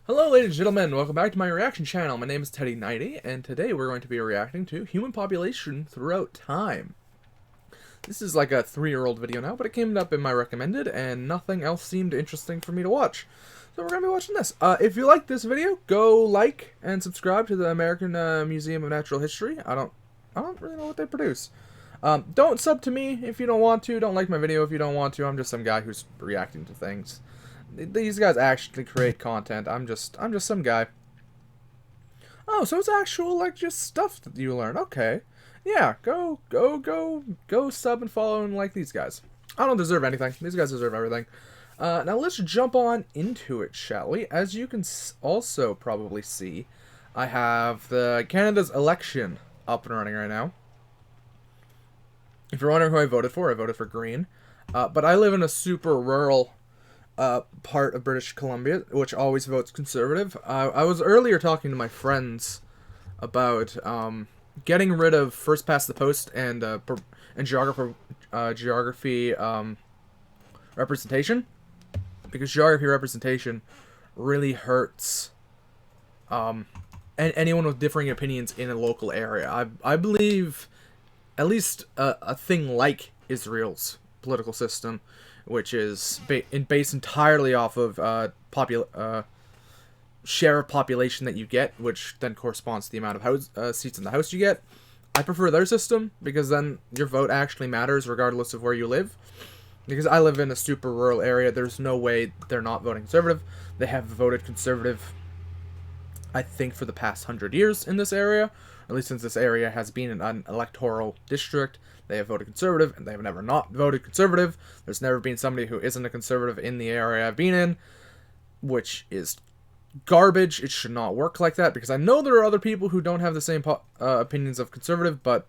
Hello ladies and gentlemen, welcome back to my reaction channel. My name is Teddy 90, and today we're going to be reacting to human population throughout time. This is like a 3-year-old video now, but it came up in my recommended, and nothing else seemed interesting for me to watch. So we're going to be watching this. If you like this video, go like and subscribe to the American Museum of Natural History. I don't really know what they produce. Don't sub to me if you don't want to. Don't like my video if you don't want to. I'm just some guy who's reacting to things. These guys actually create content. I'm just some guy. Oh, so it's actual, like, just stuff that you learn. Okay. Yeah, go sub and follow and like these guys. I don't deserve anything. These guys deserve everything. Now let's jump on into it, shall we? As you can also probably see, I have the Canada's election up and running right now. If you're wondering who I voted for Green. But I live in a super rural part of British Columbia, which always votes Conservative. I was earlier talking to my friends about getting rid of first past the post and geography representation, because geography representation really hurts anyone with differing opinions in a local area. I believe at least a thing like Israel's political system, which is based entirely off of share of population that you get, which then corresponds to the amount of seats in the House you get. I prefer their system, because then your vote actually matters regardless of where you live. Because I live in a super rural area, there's no way they're not voting Conservative. They have voted Conservative, I think, for the past 100 years in this area. At least since this area has been an electoral district, they have voted Conservative, and they have never not voted Conservative. There's never been somebody who isn't a Conservative in the area I've been in, which is garbage. It should not work like that, because I know there are other people who don't have the same opinions of Conservative, but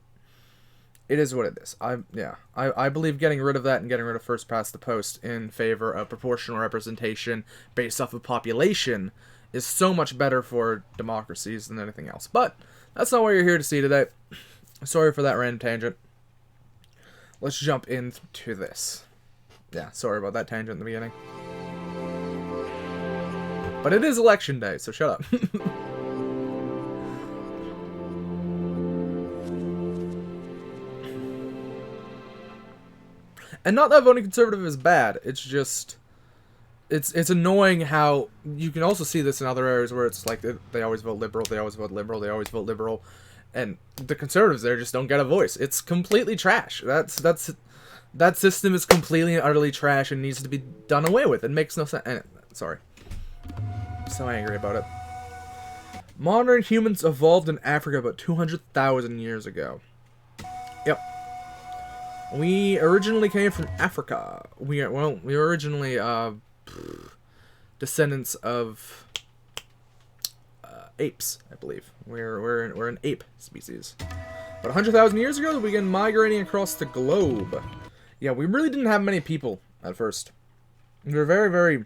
it is what it is. I believe getting rid of that and getting rid of first past the post in favor of proportional representation based off of population is so much better for democracies than anything else. But that's not what you're here to see today. Sorry for that random tangent. Let's jump into this. Yeah, sorry about that tangent in the beginning. But it is election day, so shut up. And not that voting Conservative is bad, it's just it's annoying how you can also see this in other areas where it's like they always vote Liberal, they always vote Liberal, they always vote Liberal, and the Conservatives there just don't get a voice. It's completely trash. That system is completely and utterly trash and needs to be done away with. It makes no sense. Sorry. I'm so angry about it. Modern humans evolved in Africa about 200,000 years ago. Yep. We originally came from Africa. We were originally descendants of apes, I believe. We're an ape species. But 100,000 years ago, we began migrating across the globe. Yeah, we really didn't have many people at first. We were very.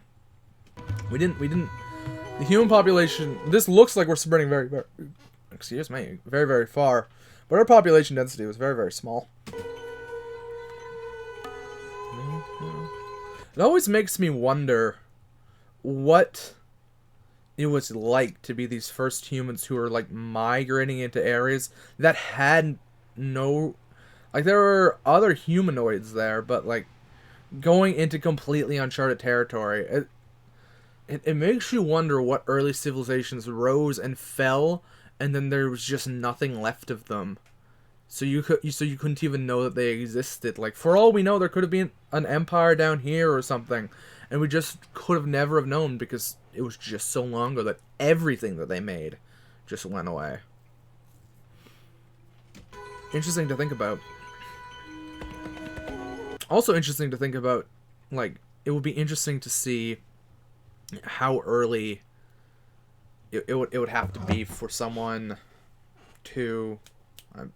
We didn't. The human population. This looks like we're spreading very. Excuse me, very far. But our population density was very small. It always makes me wonder what it was like to be these first humans who were like migrating into areas that had no, like, there were other humanoids there, but like going into completely uncharted territory. It makes you wonder what early civilizations rose and fell, and then there was just nothing left of them. So you couldn't even know that they existed. Like, for all we know, there could have been an empire down here or something, and we just could have never have known, because it was just so long ago that everything that they made just went away. Interesting to think about. Also interesting to think about, like, it would be interesting to see how early it would have to be for someone to... I'm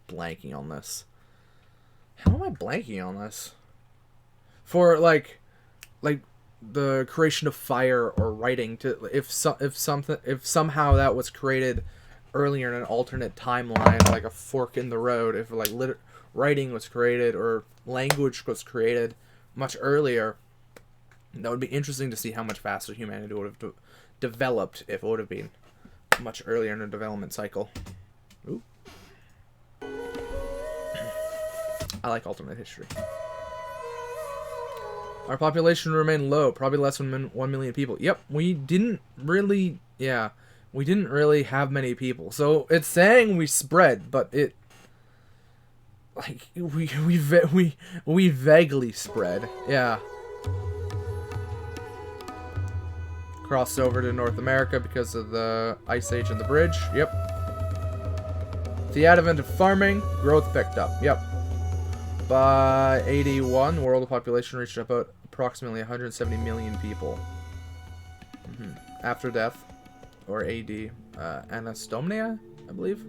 blanking on this. How am I blanking on this? For like the creation of fire or writing, to if somehow that was created earlier in an alternate timeline, like a fork in the road, if like writing was created or language was created much earlier, that would be interesting to see how much faster humanity would have developed if it would have been much earlier in the development cycle. Ooh. I like alternate history. Our population remained low, probably less than 1 million people. Yep, we didn't really, yeah, we didn't really have many people. So it's saying we spread, but it, like, we vaguely spread, yeah. Crossed over to North America because of the Ice Age and the bridge. Yep. The advent of farming, growth picked up. Yep. By 81, world population reached about approximately 170 million people. After death, or AD, Annus Domini, I believe.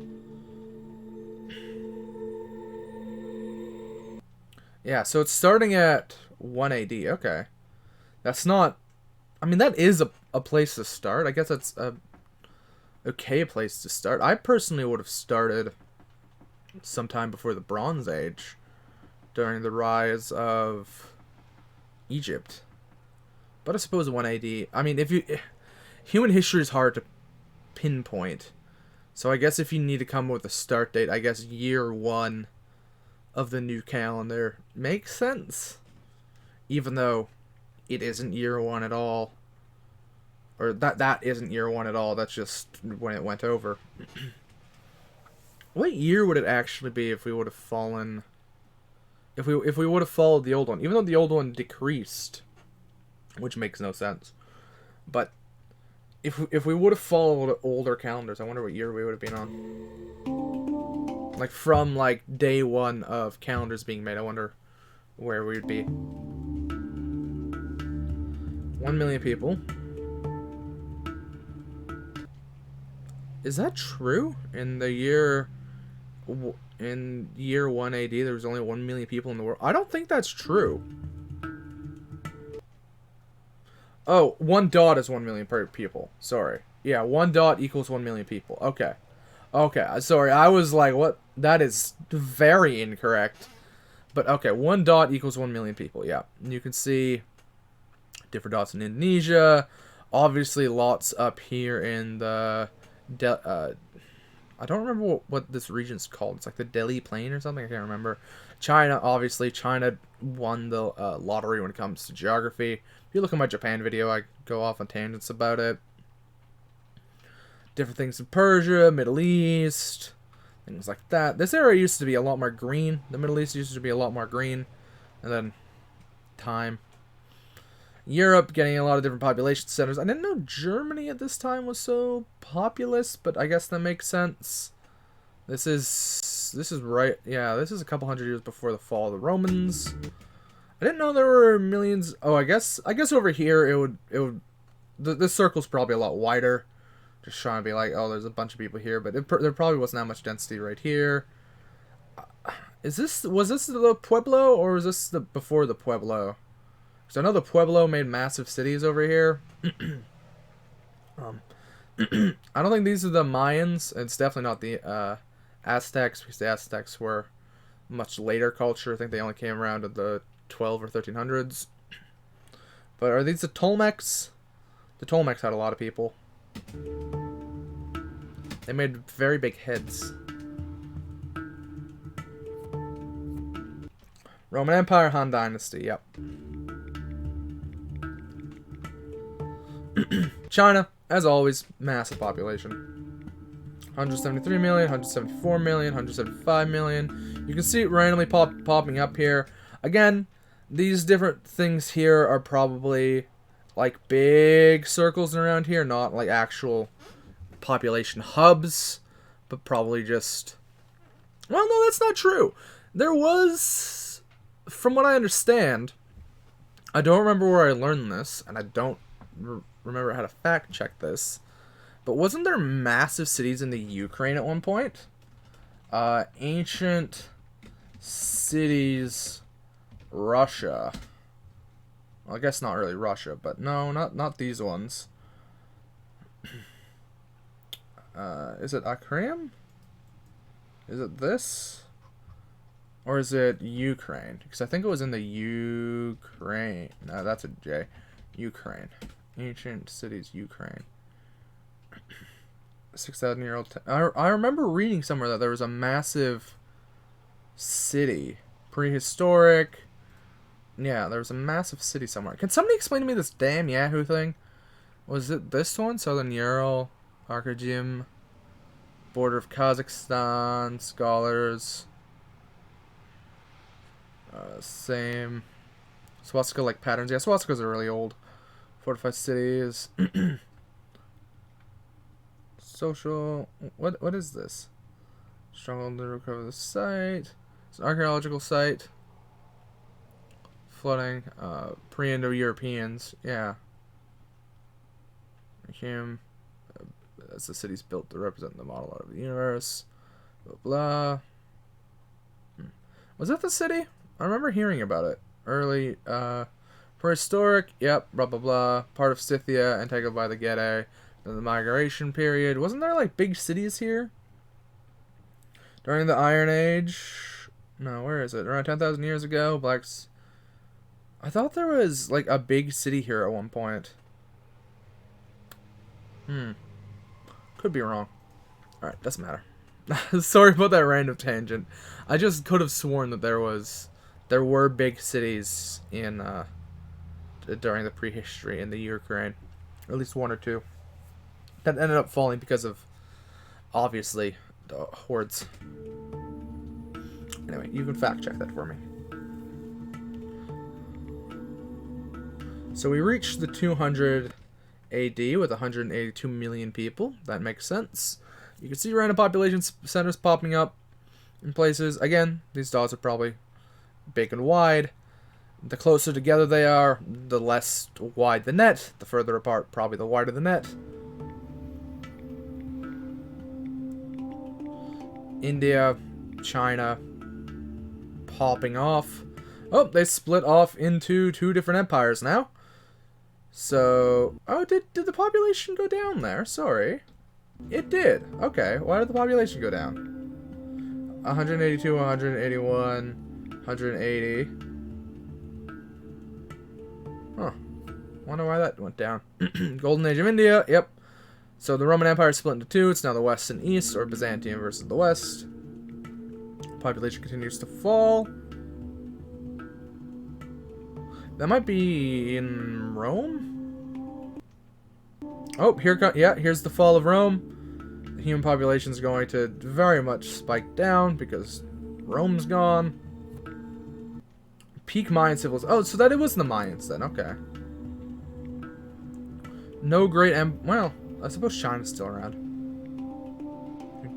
Yeah, so it's starting at 1 AD. Okay. That's not... I mean, that is a place to start. I guess that's a okay place to start. I personally would have started sometime before the Bronze Age, during the rise of Egypt. But I suppose 1 AD... I mean, human history is hard to pinpoint. So I guess if you need to come up with a start date, I guess year 1 of the new calendar makes sense. Even though it isn't year 1 at all. Or that isn't year 1 at all. That's just when it went over. What year would it actually be if we would have fallen... If we would have followed the old one? Even though the old one decreased. Which makes no sense. But if we would have followed older calendars, I wonder what year we would have been on. Like from like day 1 of calendars being made, I wonder where we would be. 1 million people. Is that true? In year 1 AD, there was only 1 million people in the world. I don't think that's true. Oh, 1 dot is 1 million per people. Sorry. Yeah, 1 dot equals 1 million people. Okay. Okay, sorry. I was like, what? That is very incorrect. But okay, 1 dot equals 1 million people. Yeah. And you can see different dots in Indonesia. Obviously, lots up here in the... I don't remember what this region's called. It's like the Delhi Plain or something. I can't remember. China, obviously. China won the lottery when it comes to geography. If you look at my Japan video, I go off on tangents about it. Different things in Persia, Middle East, things like that. This area used to be a lot more green. The Middle East used to be a lot more green. And then time. Europe getting a lot of different population centers. I didn't know Germany at this time was so populous, but I guess that makes sense. This is right. Yeah, this is a couple hundred years before the fall of the Romans. I didn't know there were millions. Oh, I guess over here it would this circle's probably a lot wider. Just trying to be like, oh, there's a bunch of people here, but there probably wasn't that much density right here. Was this the Pueblo, or was this before the Pueblo? Because I know the Pueblo made massive cities over here. I don't think these are the Mayans. It's definitely not the Aztecs, because the Aztecs were much later culture. I think they only came around in the 12 or 1300s. But are these the Tolmecs? The Tolmecs had a lot of people. They made very big heads. Roman Empire, Han Dynasty, yep. China, as always, massive population. 173 million, 174 million, 175 million. You can see it randomly popping up here. Again, these different things here are probably like big circles around here, not like actual population hubs, but probably just... Well, no, that's not true. There was, from what I understand, I don't remember where I learned this, and I don't remember how to fact check this, but wasn't there massive cities in the Ukraine at one point? Ancient cities, Russia. Well, I guess not really Russia, but no, not these ones. Is it Akram? Is it this? Or is it Ukraine? Because I think it was in the Ukraine. No, that's a J. Ukraine. Ancient cities, Ukraine. 6,000-year-old. I remember reading somewhere that there was a massive city, prehistoric. Yeah, there was a massive city somewhere. Can somebody explain to me this damn Yahoo thing? Was it this one? Southern Ural, Arkhajim, border of Kazakhstan, scholars. Same. Swastika-like patterns. Yeah, swastikas are really old. Fortified cities. Social. What is this? Struggle to recover the site. It's an archaeological site. Flooding. Pre-Indo-Europeans. Yeah. Him. As the city's built to represent the model out of the universe. Blah blah. Was that the city? I remember hearing about it. Early, prehistoric, yep, blah blah blah. Part of Scythia, entangled by the Getae. In the migration period. Wasn't there like big cities here? During the Iron Age? No, where is it? Around 10,000 years ago? Blacks. I thought there was like a big city here at one point. Could be wrong. Alright, doesn't matter. Sorry about that random tangent. I just could have sworn that there were big cities in during the prehistory in the Ukraine. Or at least one or two. That ended up falling because of, obviously, the hordes. Anyway, you can fact check that for me. So we reached the 200 AD with 182 million people. That makes sense. You can see random population centers popping up in places. Again, these dots are probably big and wide. The closer together they are, the less wide the net. The further apart, probably the wider the net. India, China, popping off. Oh, they split off into two different empires now. So, oh, did the population go down there? Sorry. It did. Okay, why did the population go down? 182, 181, 180. Huh. Wonder why that went down. Golden Age of India, yep. So the Roman Empire split into two. It's now the West and East, or Byzantium versus the West. Population continues to fall. That might be in Rome? Oh, here's the fall of Rome. The human population is going to very much spike down because Rome's gone. Peak Mayan civilization. Oh, so that it was the Mayans then. Okay. No great well, I suppose China's still around.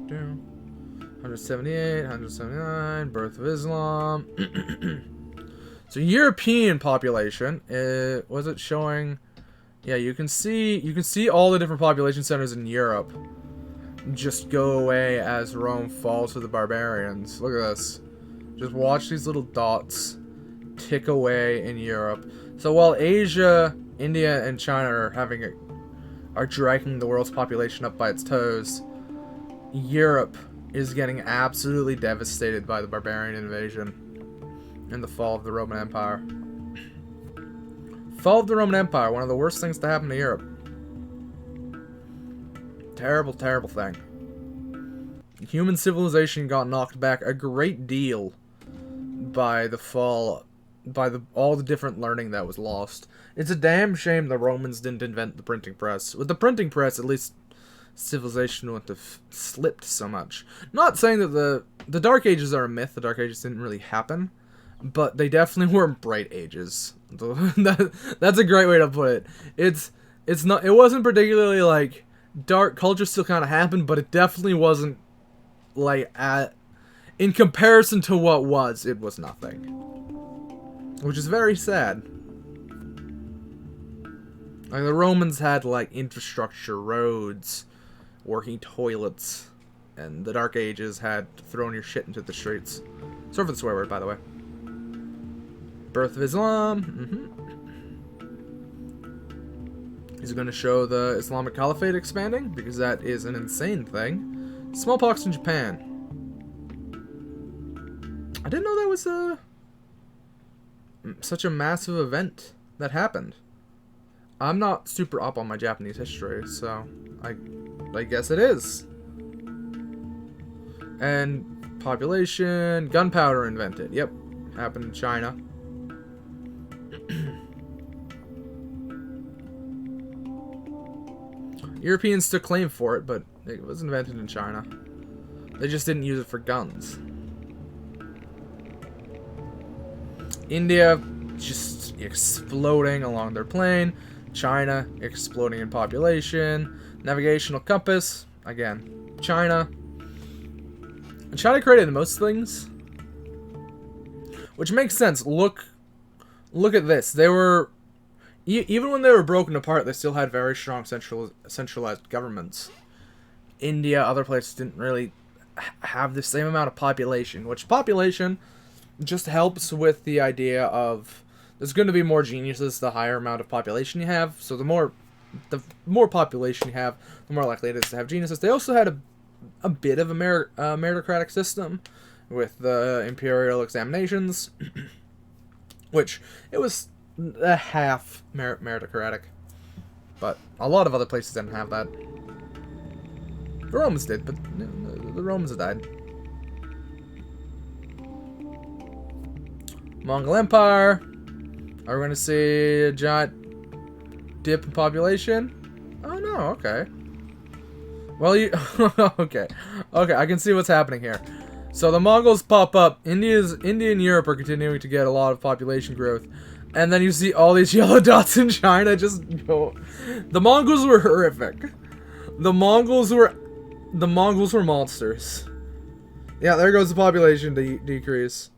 178, 179, birth of Islam. So European population, was it showing? Yeah, you can see all the different population centers in Europe just go away as Rome falls to the barbarians. Look at this. Just watch these little dots tick away in Europe. So while Asia, India, and China are dragging the world's population up by its toes, Europe is getting absolutely devastated by the barbarian invasion and the fall of the Roman Empire. Fall of the Roman Empire, one of the worst things to happen to Europe. Terrible, terrible thing. Human civilization got knocked back a great deal by the fall, by all the different learning that was lost. It's a damn shame the Romans didn't invent the printing press. With the printing press, at least civilization wouldn't have slipped so much. Not saying that the Dark Ages are a myth. The Dark Ages didn't really happen, but they definitely weren't bright ages. That's a great way to put it. It wasn't particularly like dark. Culture still kind of happened, but it definitely wasn't like in comparison to what was. It was nothing, which is very sad. Like the Romans had like infrastructure, roads, working toilets, and the Dark Ages had throwing your shit into the streets. Sorry for the swear word, by the way. Birth of Islam. Is it going to show the Islamic Caliphate expanding? Because that is an insane thing. Smallpox in Japan. I didn't know that was such a massive event that happened. I'm not super up on my Japanese history, so I I guess it is. And population, gunpowder invented. Yep, happened in China. Europeans took claim for it, but it was invented in China. They just didn't use it for guns. India just exploding along their plane. China exploding in population. Navigational compass, again, China. And China created most things, which makes sense. Look at this. They were, even when they were broken apart, they still had very strong centralized governments. India, other places didn't really have the same amount of population, which population just helps with the idea of there's going to be more geniuses the higher amount of population you have. So the more population you have, the more likely it is to have geniuses. They also had a bit of a meritocratic system with the imperial examinations, which it was a half meritocratic, but a lot of other places didn't have that. The Romans did, but the Romans died. Mongol Empire. Are we going to see a giant dip in population? Oh no, okay. Well, you... okay, I can see what's happening here. So the Mongols pop up. India and Europe are continuing to get a lot of population growth. And then you see all these yellow dots in China just go... The Mongols were horrific. The Mongols were monsters. Yeah, there goes the population decrease.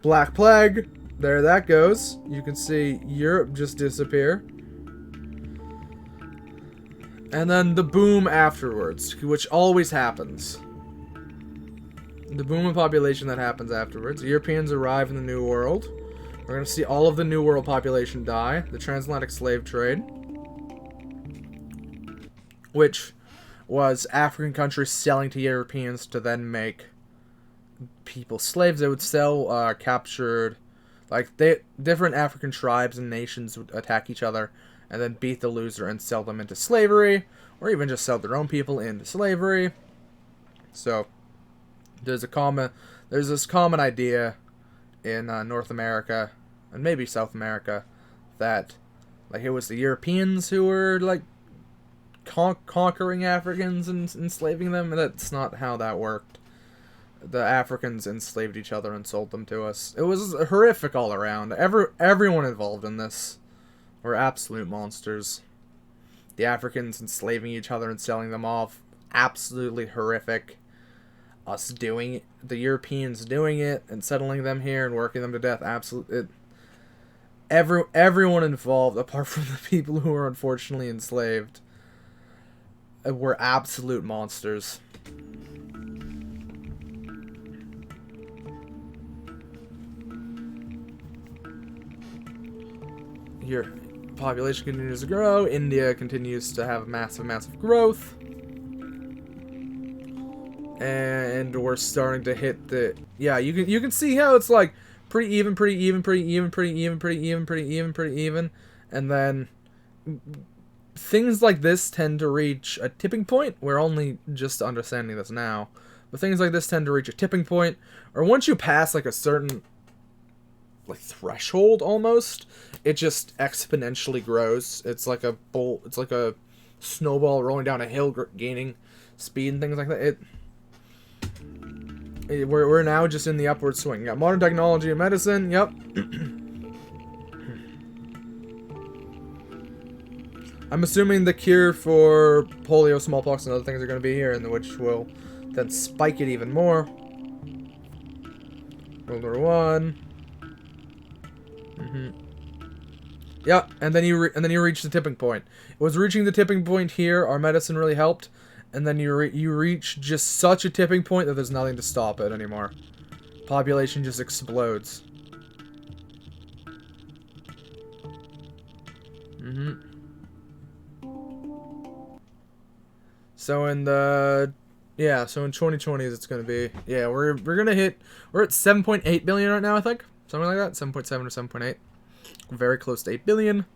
Black Plague. There that goes. You can see Europe just disappear. And then the boom afterwards, which always happens. The boom in population that happens afterwards. The Europeans arrive in the New World. We're going to see all of the New World population die. The transatlantic slave trade. Which was African countries selling to Europeans to then make people slaves. They would sell captured... Like, different African tribes and nations would attack each other and then beat the loser and sell them into slavery, or even just sell their own people into slavery. So, there's this common idea in North America, and maybe South America, that, like, it was the Europeans who were, like, conquering Africans and enslaving them, and that's not how that worked. The Africans enslaved each other and sold them to us. It was horrific all around. Everyone involved in this were absolute monsters. The Africans enslaving each other and selling them off, absolutely horrific. Us doing it, the Europeans doing it and settling them here and working them to death, absolutely. Everyone involved, apart from the people who were unfortunately enslaved, were absolute monsters. Your population continues to grow. India continues to have massive growth. And we're starting to hit the... Yeah, you can see how it's like pretty even. And then things like this tend to reach a tipping point. We're only just understanding this now. But things like this tend to reach a tipping point. Or once you pass like a certain... like threshold almost, it just exponentially grows. It's like a snowball rolling down a hill, gaining speed and things like that. We're now just in the upward swing. You got modern technology and medicine. Yep. I'm assuming the cure for polio, smallpox, and other things are going to be here, and which will then spike it even more. World War I. Yeah, and then you reach the tipping point. It was reaching the tipping point here. Our medicine really helped, and then you reach just such a tipping point that there's nothing to stop it anymore. Population just explodes. So in 2020s it's gonna be, yeah, we're at 7.8 billion right now, I think. Something like that, 7.7 or 7.8. Very close to 8 billion.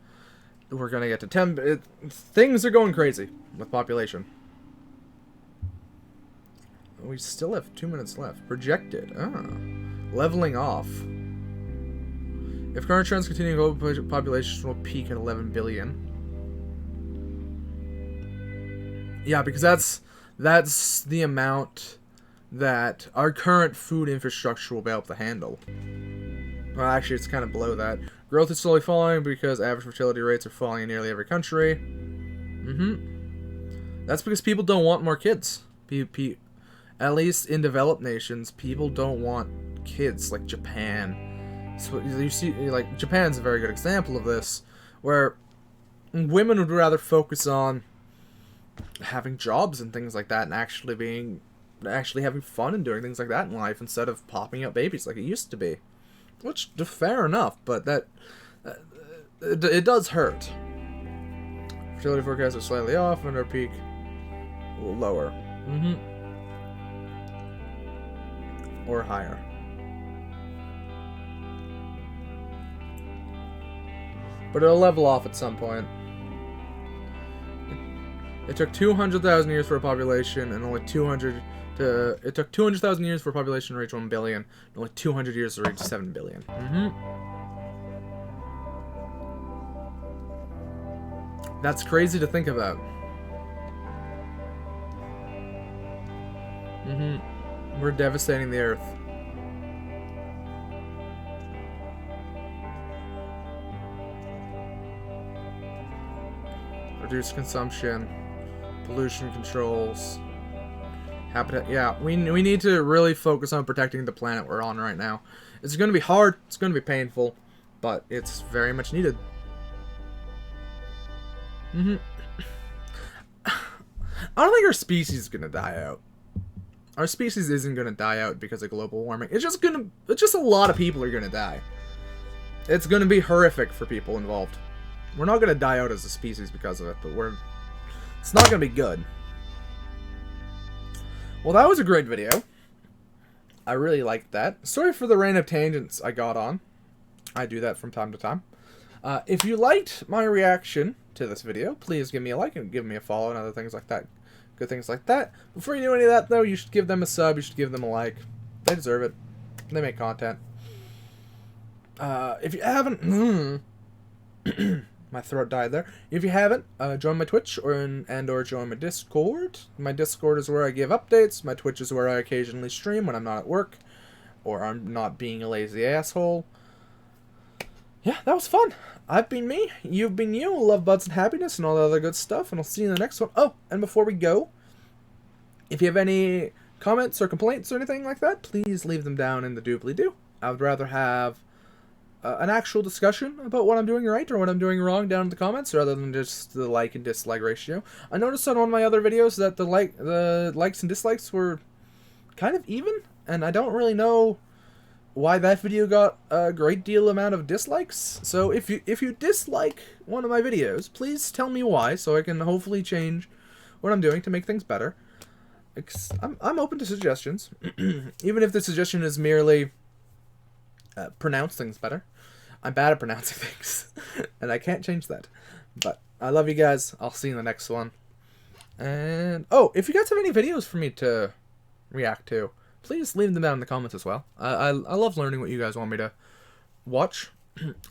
We're gonna get to 10. Things are going crazy with population. We still have 2 minutes left. Projected. Ah. Leveling off. If current trends continue, global population will peak at 11 billion. Yeah, because that's the amount that our current food infrastructure will be able to handle. Well, actually, it's kind of below that. Growth is slowly falling because average fertility rates are falling in nearly every country. That's because people don't want more kids. At least in developed nations, people don't want kids, like Japan. So you see, like, Japan's a very good example of this, where women would rather focus on having jobs and things like that, and actually having fun and doing things like that in life instead of popping out babies like it used to be. Which, fair enough, but it does hurt. Fertility forecasts are slightly off, and our peak lower. Or higher. But it'll level off at some point. It took 200,000 years for a population, and only 200 to... It took 200,000 years for a population to reach 1 billion, and only 200 years to reach 7 billion. That's crazy to think about. We're devastating the Earth. Reduce consumption. Pollution controls. Habitat. Yeah, we need to really focus on protecting the planet we're on right now. It's going to be hard. It's going to be painful. But it's very much needed. I don't think our species is going to die out. Our species isn't going to die out because of global warming. It's just a lot of people are going to die. It's going to be horrific for people involved. We're not going to die out as a species because of it, but it's not going to be good. Well, that was a great video. I really liked that. Sorry for the rain of tangents I got on. I do that from time to time. If you liked my reaction to this video, please give me a like and give me a follow and other things like that. Good things like that. Before you do any of that, though, you should give them a sub. You should give them a like. They deserve it. They make content. If you haven't... my throat died there. If you haven't, join my Twitch or join my Discord. My Discord is where I give updates. My Twitch is where I occasionally stream when I'm not at work. Or I'm not being a lazy asshole. Yeah, that was fun. I've been me. You've been you. Love, buds, and happiness and all the other good stuff. And I'll see you in the next one. Oh, and before we go, if you have any comments or complaints or anything like that, please leave them down in the doobly-doo. I would rather have an actual discussion about what I'm doing right or what I'm doing wrong down in the comments rather than just the like and dislike ratio. I noticed on one of my other videos that the likes and dislikes were kind of even, and I don't really know why that video got a great deal amount of dislikes. So if you dislike one of my videos, please tell me why so I can hopefully change what I'm doing to make things better. I'm open to suggestions, even if the suggestion is merely pronounce things better. I'm bad at pronouncing things, and I can't change that. But I love you guys. I'll see you in the next one. And oh, if you guys have any videos for me to react to, please leave them down in the comments as well. I love learning what you guys want me to watch.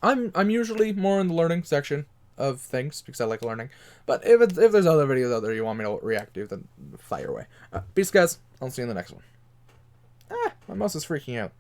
I'm usually more in the learning section of things because I like learning. But if there's other videos out there you want me to react to, then fire away. Peace, guys. I'll see you in the next one. My mouse is freaking out.